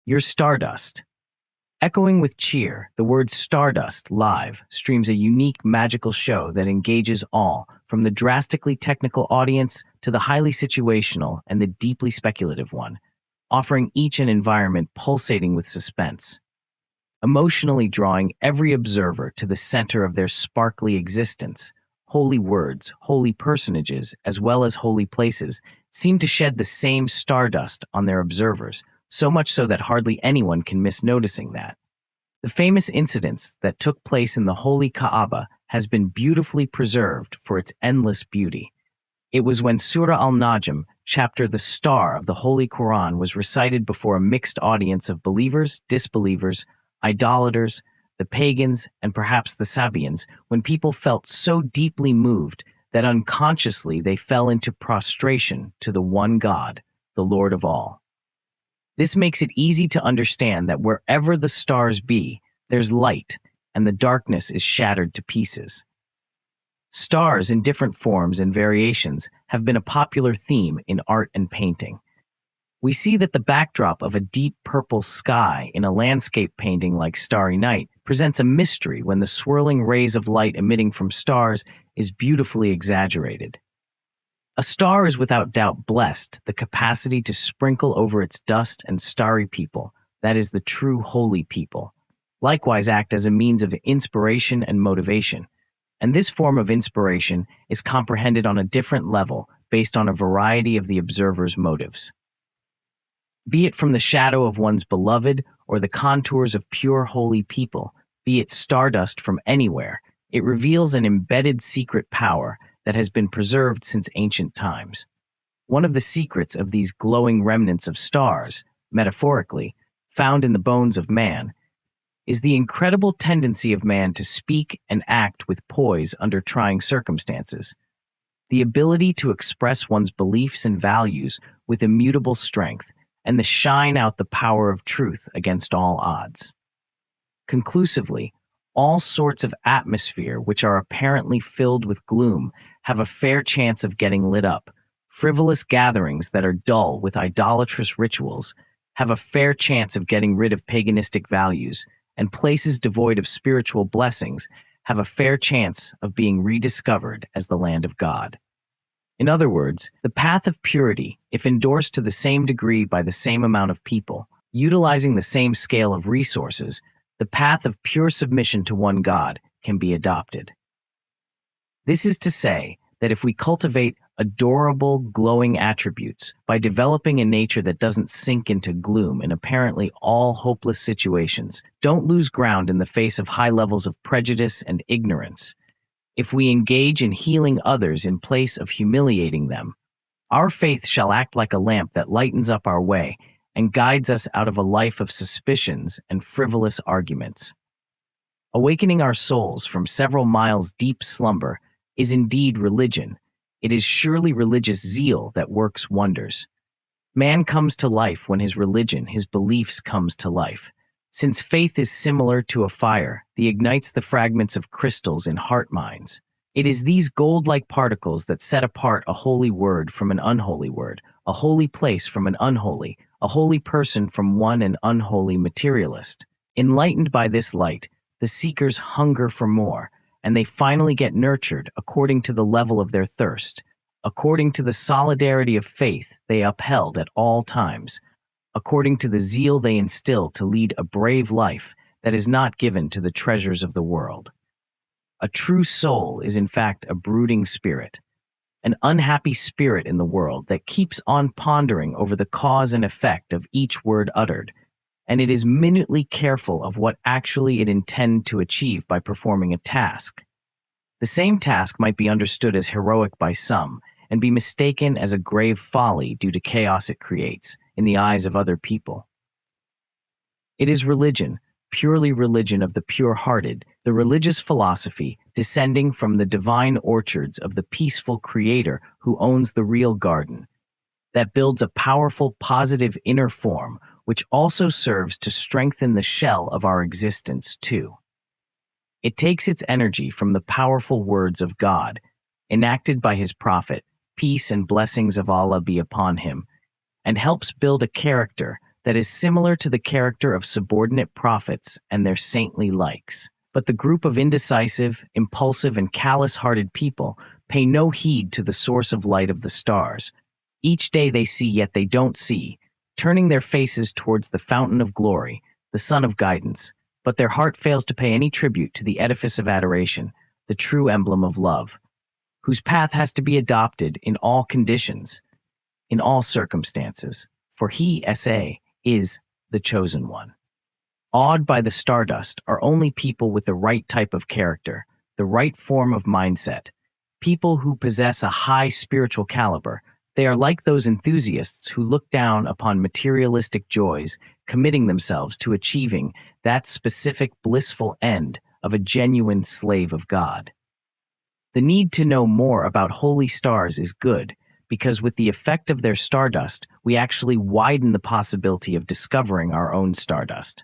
You're Stardust. Echoing with cheer, the word Stardust Live streams a unique magical show that engages all, from the drastically technical audience to the highly situational and the deeply speculative one, offering each an environment pulsating with suspense, emotionally drawing every observer to the center of their sparkly existence. Holy words, holy personages, as well as holy places seem to shed the same stardust on their observers, so much so that hardly anyone can miss noticing that. The famous incidents that took place in the Holy Kaaba has been beautifully preserved for its endless beauty. It was when Surah al-Najm, chapter the Star of the Holy Quran, was recited before a mixed audience of believers, disbelievers, idolaters, the pagans, and perhaps the Sabians, when people felt so deeply moved that unconsciously they fell into prostration to the one God, the Lord of all. This makes it easy to understand that wherever the stars be, there's light, and the darkness is shattered to pieces. Stars in different forms and variations have been a popular theme in art and painting. We see that the backdrop of a deep purple sky in a landscape painting like Starry Night presents a mystery when the swirling rays of light emitting from stars is beautifully exaggerated. A star is without doubt blessed, the capacity to sprinkle over its dust and starry people, that is the true holy people, likewise act as a means of inspiration and motivation. And this form of inspiration is comprehended on a different level based on a variety of the observer's motives. Be it from the shadow of one's beloved or the contours of pure holy people, be it stardust from anywhere, it reveals an embedded secret power that has been preserved since ancient times. One of the secrets of these glowing remnants of stars, metaphorically, found in the bones of man, is the incredible tendency of man to speak and act with poise under trying circumstances, the ability to express one's beliefs and values with immutable strength, and to shine out the power of truth against all odds. Conclusively, all sorts of atmosphere which are apparently filled with gloom have a fair chance of getting lit up. Frivolous gatherings that are dull with idolatrous rituals have a fair chance of getting rid of paganistic values, and places devoid of spiritual blessings have a fair chance of being rediscovered as the land of God. In other words, the path of purity, if endorsed to the same degree by the same amount of people, utilizing the same scale of resources, the path of pure submission to one God can be adopted. This is to say that if we cultivate adorable, glowing attributes by developing a nature that doesn't sink into gloom in apparently all hopeless situations, don't lose ground in the face of high levels of prejudice and ignorance, if we engage in healing others in place of humiliating them, our faith shall act like a lamp that lightens up our way and guides us out of a life of suspicions and frivolous arguments. Awakening our souls from several miles deep slumber is indeed religion. It is surely religious zeal that works wonders. Man comes to life when his religion, his beliefs comes to life. Since faith is similar to a fire that ignites the fragments of crystals in heart minds, it is these gold-like particles that set apart a holy word from an unholy word, a holy place from an unholy, a holy person from an unholy materialist. Enlightened by this light, the seekers hunger for more, and they finally get nurtured according to the level of their thirst, according to the solidarity of faith they upheld at all times, according to the zeal they instill to lead a brave life that is not given to the treasures of the world. A true soul is in fact a brooding spirit, an unhappy spirit in the world that keeps on pondering over the cause and effect of each word uttered, and it is minutely careful of what actually it intends to achieve by performing a task. The same task might be understood as heroic by some, and be mistaken as a grave folly due to chaos it creates in the eyes of other people. It is religion, purely religion of the pure-hearted, the religious philosophy descending from the divine orchards of the peaceful Creator who owns the real garden, that builds a powerful positive inner form which also serves to strengthen the shell of our existence too. It takes its energy from the powerful words of God, enacted by his prophet, peace and blessings of Allah be upon him, and helps build a character that is similar to the character of subordinate prophets and their saintly likes. But the group of indecisive, impulsive, and callous-hearted people pay no heed to the source of light of the stars. Each day they see, yet they don't see, turning their faces towards the fountain of glory, the sun of guidance, but their heart fails to pay any tribute to the edifice of adoration, the true emblem of love, whose path has to be adopted in all conditions, in all circumstances, for he, S.A., is the chosen one. Awed by the stardust are only people with the right type of character, the right form of mindset, people who possess a high spiritual caliber. They are like those enthusiasts who look down upon materialistic joys, committing themselves to achieving that specific blissful end of a genuine slave of God. The need to know more about holy stars is good, because with the effect of their stardust, we actually widen the possibility of discovering our own stardust.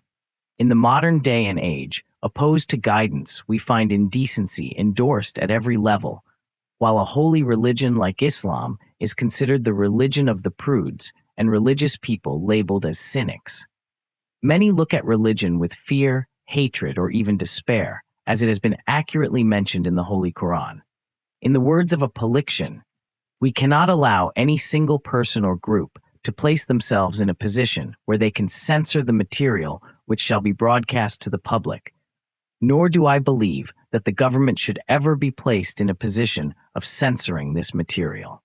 In the modern day and age, opposed to guidance, we find indecency endorsed at every level, while a holy religion like Islam is considered the religion of the prudes and religious people labeled as cynics. Many look at religion with fear, hatred, or even despair, as it has been accurately mentioned in the Holy Quran. In the words of a Palixian, we cannot allow any single person or group to place themselves in a position where they can censor the material which shall be broadcast to the public. Nor do I believe that the government should ever be placed in a position of censoring this material.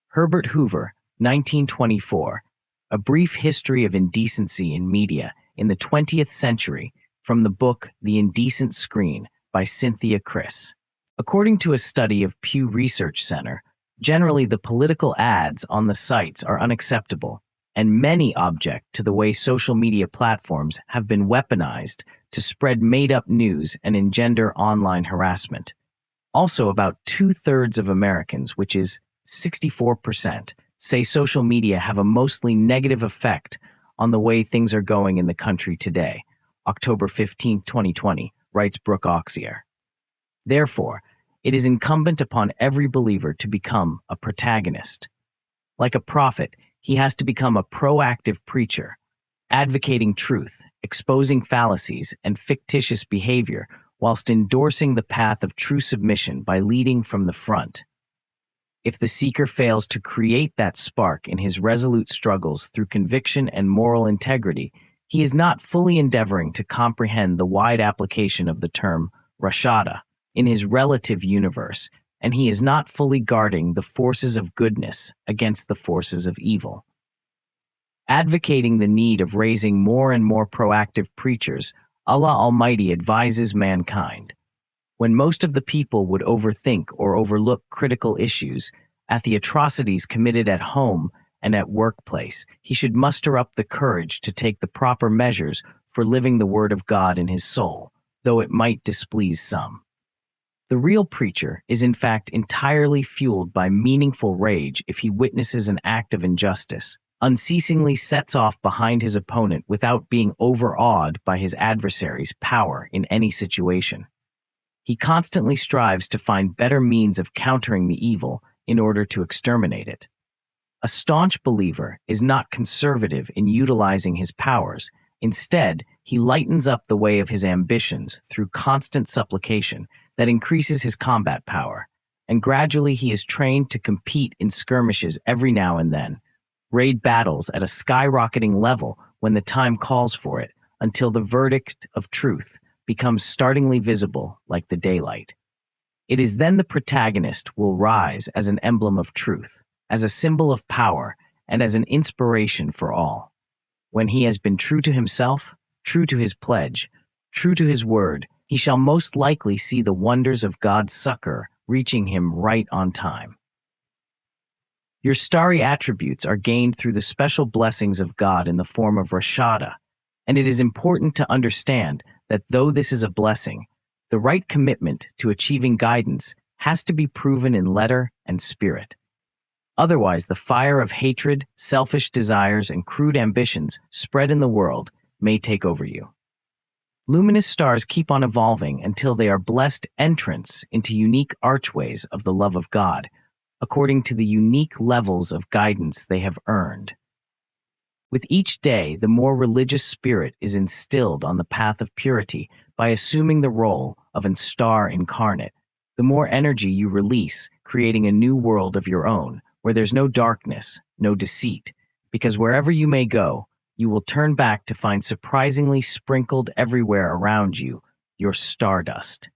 Herbert Hoover, 1924, A Brief History of Indecency in Media in the 20th Century, from the book The Indecent Screen by Cynthia Criss. According to a study of Pew Research Center, generally the political ads on the sites are unacceptable, and many object to the way social media platforms have been weaponized to spread made-up news and engender online harassment. Also, about 2/3 of Americans, which is 64%, say social media have a mostly negative effect on the way things are going in the country today. October 15, 2020, writes Brooke Auxier. Therefore, it is incumbent upon every believer to become a protagonist. Like a prophet, he has to become a proactive preacher, advocating truth, exposing fallacies and fictitious behavior, whilst endorsing the path of true submission by leading from the front. If the seeker fails to create that spark in his resolute struggles through conviction and moral integrity, he is not fully endeavoring to comprehend the wide application of the term rashada in his relative universe, and he is not fully guarding the forces of goodness against the forces of evil. Advocating the need of raising more and more proactive preachers, Allah Almighty advises mankind. When most of the people would overthink or overlook critical issues, at the atrocities committed at home and at workplace, he should muster up the courage to take the proper measures for living the word of God in his soul, though it might displease some. The real preacher is in fact entirely fueled by meaningful rage if he witnesses an act of injustice, unceasingly sets off behind his opponent without being overawed by his adversary's power in any situation. He constantly strives to find better means of countering the evil in order to exterminate it. A staunch believer is not conservative in utilizing his powers. Instead, he lightens up the way of his ambitions through constant supplication that increases his combat power, and gradually he is trained to compete in skirmishes every now and then, raid battles at a skyrocketing level when the time calls for it, until the verdict of truth becomes startlingly visible like the daylight. It is then the protagonist will rise as an emblem of truth, as a symbol of power, and as an inspiration for all. When he has been true to himself, true to his pledge, true to his word, he shall most likely see the wonders of God's succor reaching him right on time. Your starry attributes are gained through the special blessings of God in the form of rashada, and it is important to understand that though this is a blessing, the right commitment to achieving guidance has to be proven in letter and spirit. Otherwise, the fire of hatred, selfish desires, and crude ambitions spread in the world may take over you. Luminous stars keep on evolving until they are blessed entrants into unique archways of the love of God, according to the unique levels of guidance they have earned. With each day, the more religious spirit is instilled on the path of purity by assuming the role of an star incarnate. The more energy you release, creating a new world of your own, where there's no darkness, no deceit, because wherever you may go, you will turn back to find surprisingly sprinkled everywhere around you your stardust.